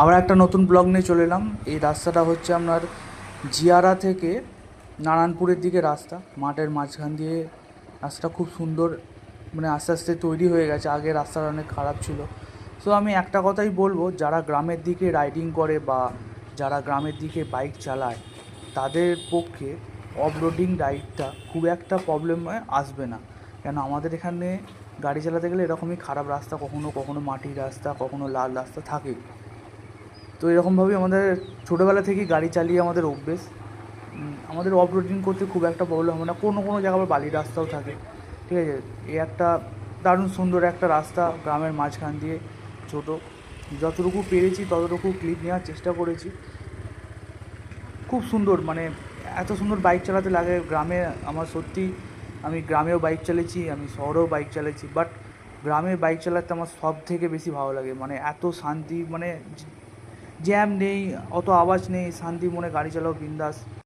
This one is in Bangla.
আবার একটা নতুন ব্লগ নিয়ে চলে এলাম। এই রাস্তাটা হচ্ছে আপনার জিয়ারা থেকে নারায়ণপুরের দিকে রাস্তা, মাঠের মাঝখান দিয়ে। রাস্তাটা খুব সুন্দর, মানে আস্তে আস্তে তৈরি হয়ে গেছে। আগে রাস্তাটা অনেক খারাপ ছিল। সো আমি একটা কথাই বলবো, যারা গ্রামের দিকে রাইডিং করে বা যারা গ্রামের দিকে বাইক চালায়, তাদের পক্ষে অফ রোডিং রাইডটা খুব একটা প্রবলেম আসবে না। কেন আমাদের এখানে গাড়ি চালাতে গেলে এরকমই খারাপ রাস্তা, কখনো কখনো মাটির রাস্তা, কখনো লাল রাস্তা থাকেই। তো এরকমভাবেই আমাদের ছোটোবেলা থেকেই গাড়ি চালিয়ে আমাদের অভ্যেস। আমাদের অফ রোডিং করতে খুব একটা প্রবলেম হবে না। কোনো কোনো জায়গায় আবার বালির রাস্তাও থাকে, ঠিক আছে। এই একটা দারুণ সুন্দর একটা রাস্তা গ্রামের মাঝখান দিয়ে, ছোটো। যতটুকু পেরেছি ততটুকু ক্লিপ নেওয়ার চেষ্টা করেছি। খুব সুন্দর, মানে এত সুন্দর বাইক চালাতে লাগে গ্রামে। আমার সত্যি, আমি গ্রামেও বাইক চালিয়েছি, আমি শহরেও বাইক চালিয়েছি, বাট গ্রামে বাইক চালাতে আমার সব থেকে বেশি ভালো লাগে। মানে এত শান্তি, মানে জ্যাম নেই, অত আওয়াজ নেই, শান্তি মনে গাড়ি চালাও বিন্দাস।